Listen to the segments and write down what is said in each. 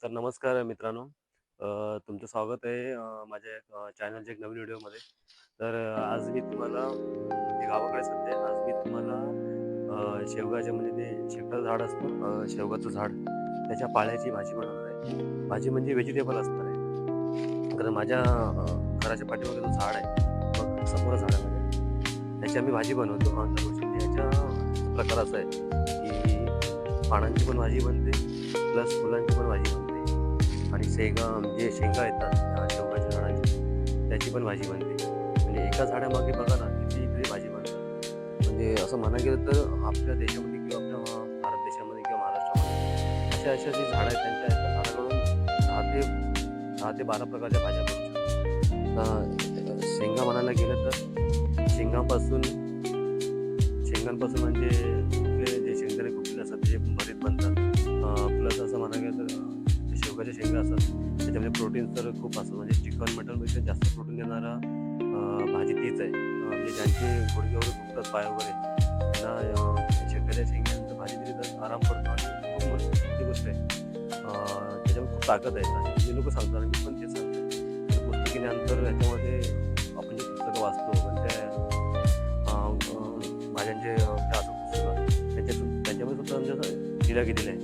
तर नमस्कार मित्रांनो. तुमचं स्वागत आहे माझ्या चॅनलच्या एक नवीन व्हिडिओमध्ये. तर आज मी तुम्हाला मी गावाकडे सध्या आहे. आज मी तुम्हाला शेवगाच्या म्हणजे ते शेवगाचं झाड असतं, शेवगाचं झाड त्याच्या पाल्याची भाजी बनवणार आहे. भाजी म्हणजे व्हेजिटेबल असणार आहे. कारण माझ्या घराच्या पाठीमागे जो झाड आहे, मग समोर झाड आहे माझ्या, त्याची आम्ही भाजी बनवतो. दरवर्षी याच्या प्रकार असा आहे की पानांची पण भाजी बनते, प्लस फुलांची पण भाजी बनते, आणि जे शेंगा येतात शेवगाच्या झाडाची त्याची पण भाजी बनते. म्हणजे एका झाडामागे बघा ना किती भाजी बनते. म्हणजे असं म्हणायला गेलं तर आपल्या देशामध्ये किंवा आपल्या भारत देशामध्ये किंवा महाराष्ट्रामध्ये अशा जी झाडं आहेत त्यांच्या एका झाडाकडून 10 ते 12 प्रकारच्या भाज्या बनू शकतात. शेंगा म्हणायला गेलं तर शेंगांपासून म्हणजे जे शेंगदाणे कुठले असतात ते भरीत बनतात. प्लस असं म्हणायला गेलं तर शेवगाच्या शेंगा असतात त्याच्यामध्ये प्रोटीन्स तर खूप असतात. म्हणजे चिकन मटनपेक्षा जास्त प्रोटीन देणारा भाजी तीच आहे. म्हणजे ज्यांचे गुडघे वगैरे दुखतात, पाय वगैरे, त्यांना शेवगाच्या शेंगांची भाजी दिली तर आराम पडतो आणि खूप मोठी गोष्ट आहे. त्याच्यामध्ये खूप ताकद आहे. जे लोक सांगतात आणि मी पण तेच सांगतो. पुस्तकी ज्ञान तर याच्यामध्ये आपण जे पुस्तकं वाचतो पण त्या भाज्यांचे असं पुस्तकं त्याच्यामध्ये सुद्धा आमच्या दिल्या गेलेलं आहे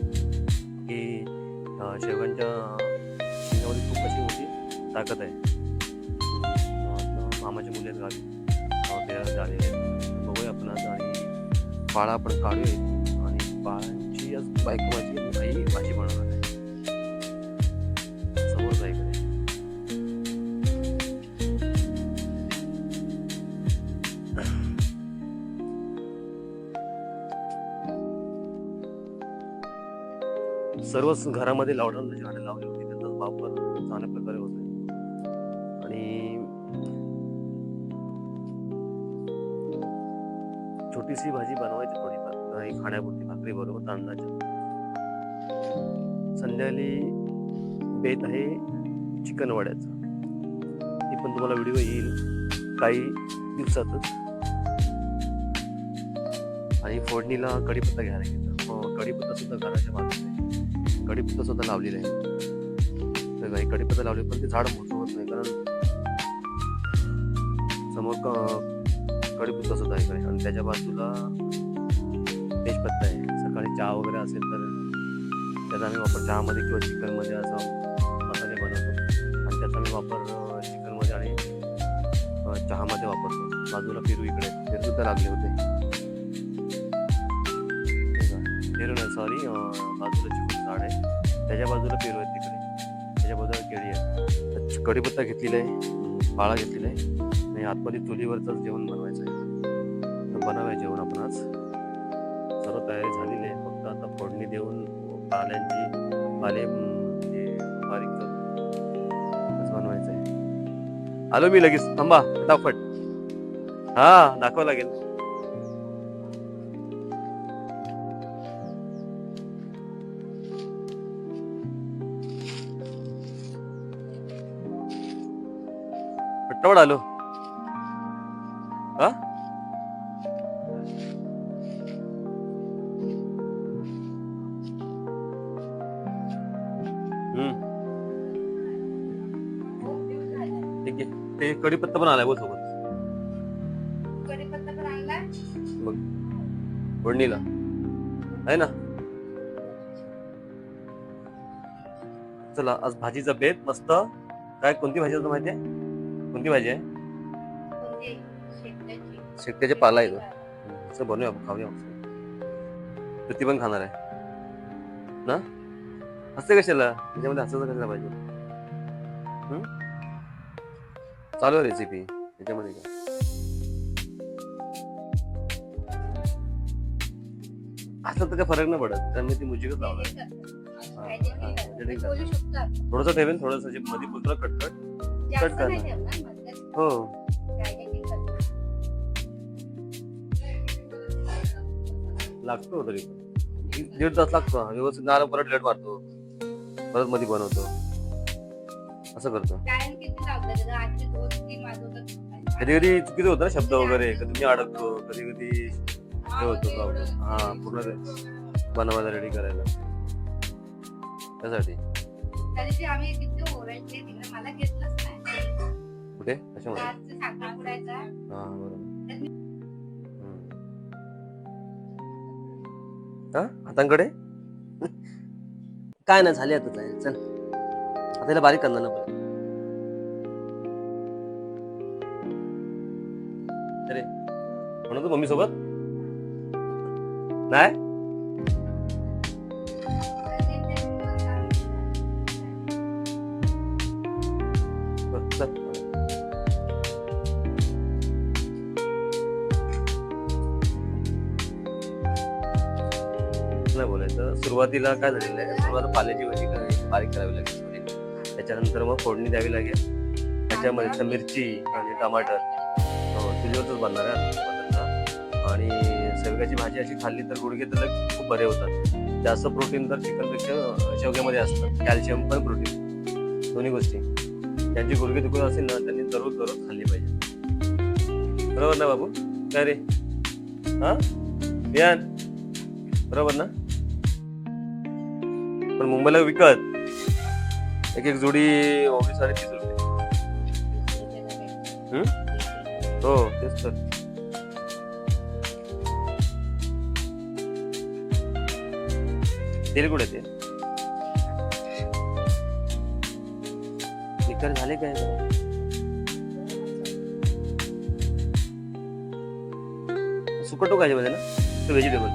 की शेवगांच्या शेंगामध्ये खूप अशी मोठी ताकद आहे. मामाच्या मुली आहेत गावी, ते झालेले आहेत. बघूया आपण आज आणि पाळा आपण काढूया आणि पाळांची आज बायको माझी आई भाजी बनवणार आहे. समोर बाईकडे सर्वच घरामध्ये लावणारी झाडे लावली होती, त्याचा वापर चांगल्या प्रकारे होतोय. आणि छोटीशी भाजी बनवायची थोडीफार आणि खाण्यापुरती भाकरी बरोबर तांदळाच्या. संध्याकाळी बेत आहे चिकन वड्याचा. ती पण तुम्हाला व्हिडिओ येईल काही दिवसातच. आणि फोडणीला कढीपत्ता घ्यायला घेतला. कढीपत्ता सुद्धा घराच्या बाजूला आहे. कढीपत्ता सुद्धा लावलेला आहे. काही कढीपत्ता लावले पण ते झाड मोठं होत नाही कारण समोर कढीपत्ता सुद्धा आहे आणि त्याच्या बाजूला तेजपत्ता आहे. सकाळी चहा वगैरे असेल तर त्याचा आम्ही वापर चहामध्ये किंवा चिकनमध्ये असं मसाले बनवतो आणि त्याचा आम्ही वापर चिकनमध्ये आणि चहामध्ये वापरतो. बाजूला पेरू इकडे पेरू सुद्धा लागले होते. पेरू नाही, सॉरी, बाजूला चिकून झाड आहे, त्याच्या बाजूला पेरू आहे तिकडे, त्याच्या बाजूला केळी आहे. कढीपत्ता घेतलेला आहे, पाळा घेतलेला आहे आणि आतमध्ये चुलीवरच जेवण बनवायचं आहे. तर बनवाय जेवण आपण आज. सर्व तयारी झालेली आहे. फक्त आता फोडणी देऊन पाले बारीक करून बनवायचं आहे. आलो मी लगेच, थांबा फटाफट. हा, दाखवावं लागेल. पट्टावड आलो. हा, ठीक आहे. ते कढीपत्ता पण आलाय बघ सोबत. कढीपत्ता पण आणलाय बघ फोडणीला आहे ना. चला आज भाजीचा बेत मस्त. काय कोणती भाजी होतं माहिती आहे? कोणती भाजी आहे? शेकट्याचे पाला आहे तो. असं बनवूया आपण, खाऊया. तर ती पण खाणार आहे ना. हसते कशाला? त्याच्यामध्ये हसायचं कशाला पाहिजे? चालू आहे रेसिपी त्याच्यामध्ये. काय असं तर काय फरक नाही पडत कारण मी ती मुजिकच लावणार. थोडंसं ठेवेन, थोडंसं मध्ये पुत्र कट करणार. हो, लागतो तरी 1.5 तास लागतो. व्यवस्थित नारळ परत लेट मारतो, परत मध्ये बनवतो, असं करतो. कधी कधी चुकीचं होतं ना शब्द वगैरे, कधी मी अडकतो, कधी कधी हे होतो प्रॉब्लेम. हा, पूर्ण बनवायला रेडी करायला त्यासाठी दिवशी आम्ही किती ओरडले तिकडे, मला घेतलंच नाही. कुठे कशामध्ये? रातचं साखरपुड्याचा. हा बरोबर. हा हातांकडे काय नाही झाले आता काय. चल आता याला बारीक करणार ना पण. अरे म्हणतो मम्मी सोबत नाही. चल. नाही बोलायचं. सुरुवातीला काय झालेलं आहे, सुरुवात पाल्याची भाजी बारीक करावी लागेल थोडी. त्याच्यानंतर मग फोडणी द्यावी लागेल. त्याच्यामध्ये मिरची आणि टमाटर चुलीवरच बनणार आहे आणि शेवग्याची भाजी अशी खाल्ली तर गुडघे तर खूप बरे होतात. जास्त प्रोटीन तर चिकनपेक्षा शेवग्यामध्ये असतं. कॅल्शियम पण प्रोटीन दोन्ही गोष्टी. ज्यांची गुडघे दुखत असेल ना त्यांनी दररोज खाल्ली पाहिजे. बरोबर ना बाबू? काय रे हा बियान बरोबर ना? पण मुंबईला विकत एक जोडी 29-30 रुपये. हो तेच तर. तेल कुठे ते निकर झाले काय? सुकट टोकायचे मध्ये ना ते व्हेजिटेबल.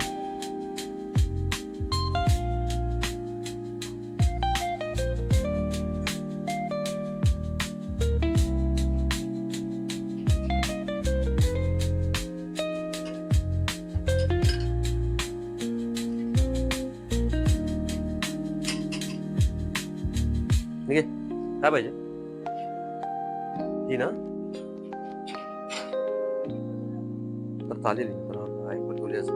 ठीक आहे काय पाहिजे ती ना तर चालेल. ऐकून बोलली असं.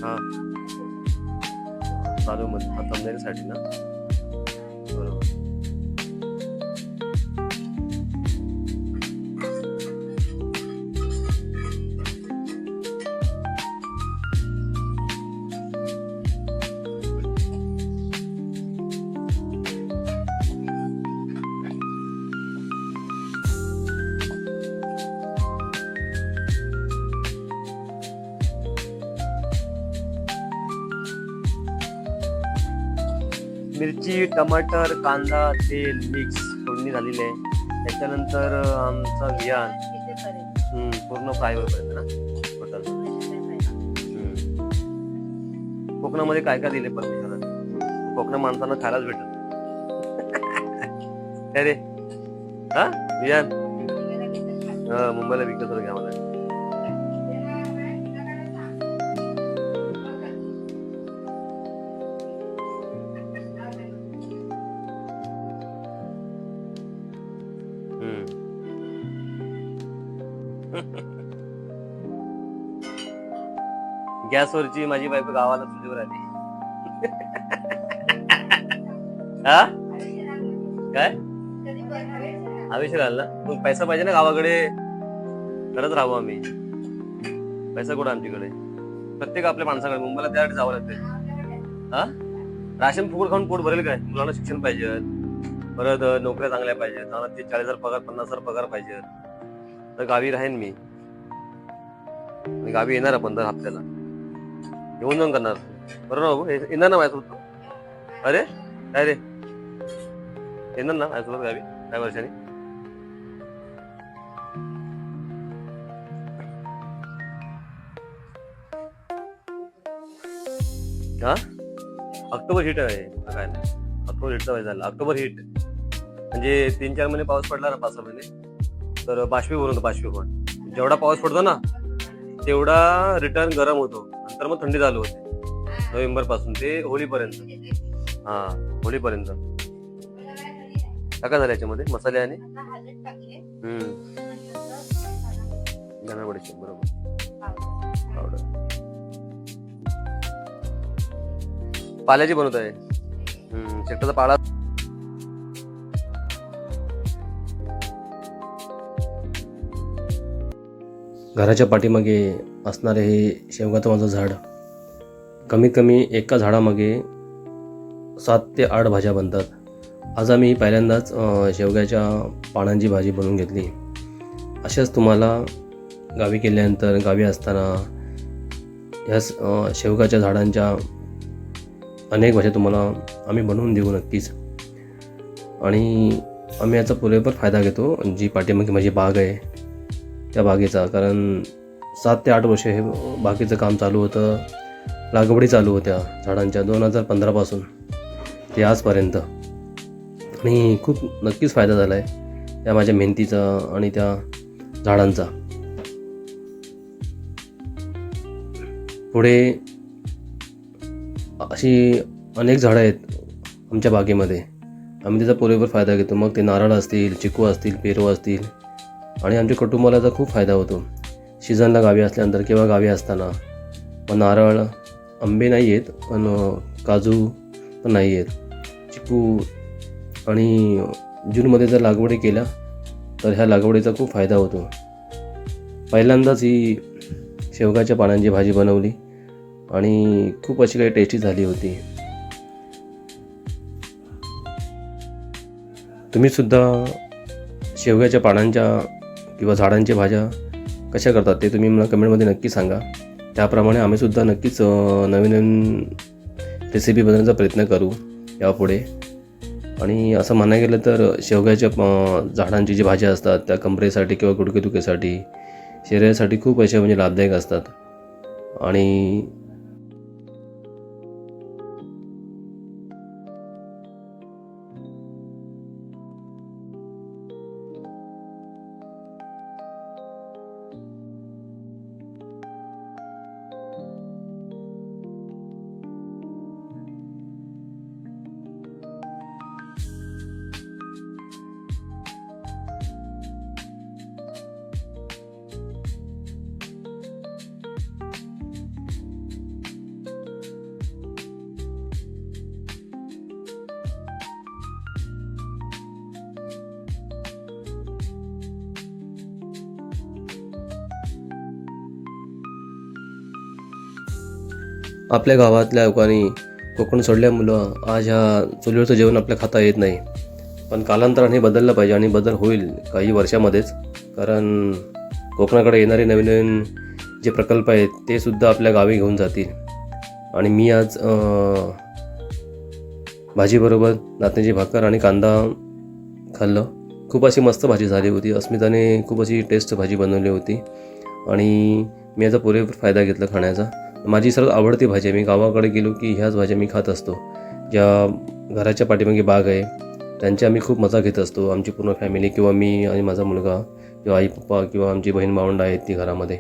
हा चालू मध्ये थंबनेलसाठी ना बरोबर. मिरची टमाटर कांदा तेल मिक्स फोडणी झालेली आहे. त्याच्यानंतर आमचा बियाण पूर्ण फ्राय होईपर्यंत ना टोटल. कोकणामध्ये काय काय दिले परमेश्वराने? कोकणा माणसांना खायलाच भेटत काय रे हा बियाण. मुंबईला विकत घ्या मला. गॅसवरची माझी बायको गावाला चुलीवर आली. हा काय हवेशीर आला ना. मग पैसा पाहिजे ना गावाकडे. करत राहू आम्ही. पैसा कुठं आमच्याकडे? प्रत्येक आपल्या माणसाकडे. मुंबईला त्यासाठी जावं लागतं. हा राशन फुकट खाऊन पोट भरेल काय? मुलांना शिक्षण पाहिजे, परत नोकऱ्या चांगल्या पाहिजेत. 40,000 पगार 50,000 पगार पाहिजे. तर गावी राहीन मी. गावी येणार आपण दर हप्त्याला. येऊन जाऊन करणार बरोबर बाबू. येणार ना माझ्यासोबत? अरे काय रे येणार ना माझ्यासोबत गावी काय वर्षांनी? हा ऑक्टोबर हिट आहे काय नाही. ऑक्टोबर हिटचा पाहिजे झाला. ऑक्टोबर हिट म्हणजे 3-4 महिने पाऊस पडला ना 5-6 महिने तर बाष्पीभवन होतं. बाष्पीभवन जेवढा पाऊस पडतो ना तेवढा रिटर्न गरम होतो. नंतर मग थंडी चालू होते नोव्हेंबर पासून ते होळीपर्यंत. हा होळीपर्यंत काय झालं याच्यामध्ये मसाले आणि धना बडीशेप बरोबर पावडर. पाल्याची बनवत आहे. शेकटाचा पाला. घराच्या पाठीमागे असणारे हे शेवगाचं माझं झाड, कमीत कमी एका झाडामागे 7 ते 8 भाज्या बनतात. आज आम्ही पहिल्यांदाच शेवग्याच्या पानांची भाजी बनवून घेतली. अशाच तुम्हाला गावी गेल्यानंतर, गावी असताना ह्या शेवगाच्या झाडांच्या अनेक भाज्या तुम्हाला आम्ही बनवून देऊ नक्कीच. आणि आम्ही याचा पुरेपूर फायदा घेतो. जी पाठीमागे माझी बाग आहे त्या बागेचा, कारण 7 ते 8 वर्ष हे बागेचं काम चालू होतं. लागवडी चालू होत्या झाडांच्या 2015 पासून ते आजपर्यंत. आणि खूप नक्कीच फायदा झाला आहे त्या माझ्या मेहनतीचा आणि त्या झाडांचा. पुढे अशी अनेक झाडं आहेत आमच्या बागेमध्ये. आम्ही त्याचा पुरेपूर फायदा घेतो. मग ते नारळ असतील, चिकू असतील, पेरू असतील. आणि आमच्या कुटुंबाला त्याचा खूप फायदा होतो. सीझनला गावी असल्यानंतर किंवा गावी असताना मग नारळ, आंबे नाही आहेत, पण काजू पण नाही आहेत, चिकू. आणि जूनमध्ये जर लागवडी केल्या तर ह्या लागवडीचा खूप फायदा होतो. पहिल्यांदाच ही शेवगाच्या पानांची भाजी बनवली आणि खूप अशी काही टेस्टी झाली होती. तुम्हीसुद्धा शेवग्याच्या पानांच्या किंवा झाडांच्या भाज्या कशा करतात ते तुम्ही मला कमेंटमध्ये नक्की सांगा. त्याप्रमाणे आम्हीसुद्धा नक्कीच नवीन नवीन रेसिपी बनवण्याचा प्रयत्न करू यापुढे. आणि असं म्हणायला गेलं तर शेवग्याच्या झाडांची जी भाज्या असतात त्या कमरेसाठी किंवा गुडघेदुखीसाठी, शरीरासाठी खूप अशा म्हणजे लाभदायक असतात. आणि आपल्या गावातल्या लोकांनी कोकण सोडल्यामुळं आज ह्या चुलीवरचं जेवण आपल्या खाता येत नाही. पण कालांतराने बदललं पाहिजे आणि बदल होईल काही वर्षामध्येच. कारण कोकणाकडे येणारे नवीन नवीन जे प्रकल्प आहेत ते सुद्धा आपल्या गावी घेऊन जातील. आणि मी आज भाजीबरोबर नाचण्याची भाकर आणि कांदा खाल्लं. खूप अशी मस्त भाजी झाली होती. अस्मिताने खूप अशी टेस्ट भाजी बनवली होती आणि मी याचा पुरेपूर फायदा घेतला खाण्याचा. माझी सर्वात आवडती भाजी आहे. मी गावाकडे गेलो की ह्याच भाज्या मी खात असतो. ज्या घराच्या पाठीमागे बाग आहे त्यांची आम्ही खूप मजा घेत असतो. आमची पूर्ण फॅमिली किंवा मी आणि माझा मुलगा किंवा आई पप्पा किंवा आमची बहीण भावंड आहेत ती घरामध्ये.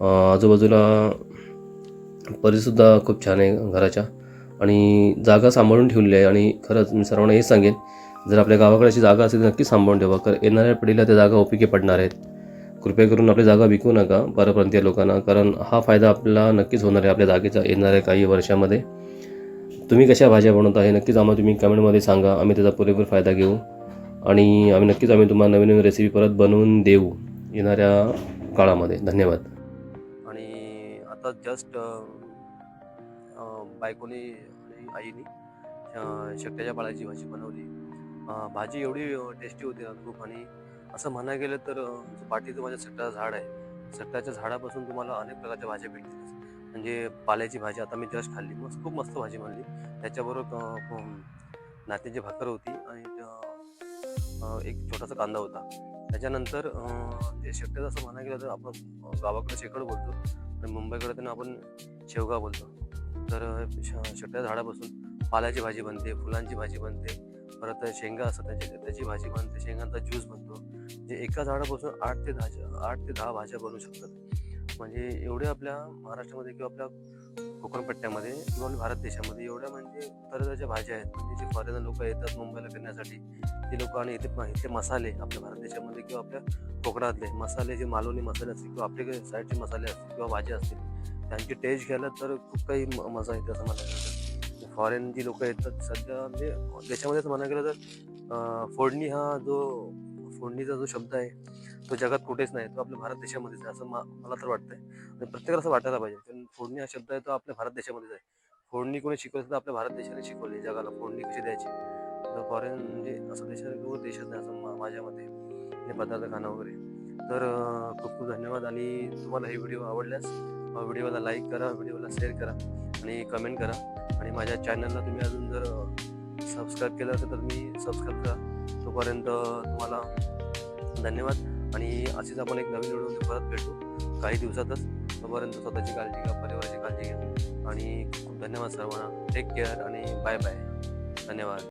आजूबाजूला परिसुद्धा खूप छान आहे घराच्या आणि जागा सांभाळून ठेवली आहे. आणि खरंच मी सर्वांना हेच सांगेन, जर आपल्या गावाकडे अशी जागा असेल तर नक्की सांभाळून ठेवा, कारण येणाऱ्या पिढीला त्या जागा उपयोगी पडणार आहेत. कृपया करून आपली जागा विकू नका परप्रांतीय लोकांना, कारण हा फायदा आपल्याला नक्कीच होणार आहे आपल्या जागेचा येणाऱ्या काही वर्षामध्ये. तुम्ही कशा भाज्या बनवता हे नक्कीच आम्हाला तुम्ही कमेंटमध्ये सांगा. आम्ही त्याचा पुरेपूर फायदा घेऊ आणि आम्ही तुम्हाला नवीन नवीन रेसिपी परत बनवून देऊ येणाऱ्या काळामध्ये. धन्यवाद. आणि आता जस्ट बायकोनी आणि आईनी शेकट्याच्या पाल्याची भाजी बनवली. भाजी एवढी टेस्टी होती ना खूप. आणि असं म्हणायला गेलं तर पाठीचं माझ्या सट्टाचं झाड आहे. सट्टाच्या झाडापासून तुम्हाला अनेक प्रकारच्या भाज्या भेटतील. म्हणजे पाल्याची भाजी आता मी जस्ट खाल्ली, मस्त खूप मस्त भाजी बनली. त्याच्याबरोबर नाचण्याची भाकर होती आणि एक छोटासा कांदा होता. त्याच्यानंतर ते शेकट्याचं असं म्हणायला गेलं तर आपण गावाकडे शेकड बोलतो आणि मुंबईकडे त्यांना आपण शेवगा बोलतो. तर शेकट्याच्या झाडापासून पाल्याची भाजी बनते, फुलांची भाजी बनते, परत शेंगा असतात त्याची भाजी बनते, शेंगांचा ज्यूस बनतो. म्हणजे एका झाडापासून 8 ते 10 भाज्या बनवू शकतात. म्हणजे एवढ्या आपल्या महाराष्ट्रामध्ये किंवा आपल्या कोकणपट्ट्यामध्ये किंवा भारत देशामध्ये एवढ्या म्हणजे तऱ्हेच्या भाज्या आहेत. म्हणजे जे फॉरेनर लोक येतात मुंबईला फिरण्यासाठी ते लोक, आणि इथे मसाले आपल्या भारत देशामध्ये किंवा आपल्या कोकणातले मसाले, जे मालवणी मसाले असतील किंवा आपल्या साईडचे मसाले असतील किंवा भाज्या असतील, त्यांची टेस्ट घ्यायला तर खूप काही मजा येते असं मला वाटतं. फॉरेन जी लोक येतात सध्या म्हणजे देशामध्येच म्हणा गेलं तर फोडणीचा जो शब्द आहे तो जगात कुठेच नाही, तो आपल्या भारत देशामध्येच आहे असं मला तर वाटतंय आणि प्रत्येकाला असं वाटायला पाहिजे. कारण फोडणी हा शब्द आहे तो आपल्या भारत देशामध्येच आहे. फोडणी कोणी शिकवली तर आपल्या भारत देशाने शिकवली जगाला फोडणी कशी द्यायची. तर फॉरेन म्हणजे असं देशात नाही असं माझ्या मते हे पदार्थ खाणं वगैरे. तर खूप खूप धन्यवाद. आणि तुम्हाला हे व्हिडिओ आवडल्यास व्हिडिओला लाईक करा, व्हिडिओला शेअर करा आणि कमेंट करा. आणि माझ्या चॅनलला तुम्ही अजून जर सबस्क्राईब केलं असेल तर मी सबस्क्राईब करा. तोपर्यंत तुम्हाला धन्यवाद. आणि अशीच आपण एक नवीन व्हिडिओ परत भेटू काही दिवसातच. तोपर्यंत स्वतःची काळजी घ्या, परिवाराची काळजी घ्या आणि खूप खूप धन्यवाद सर्वांना. टेक केअर आणि बाय बाय. धन्यवाद.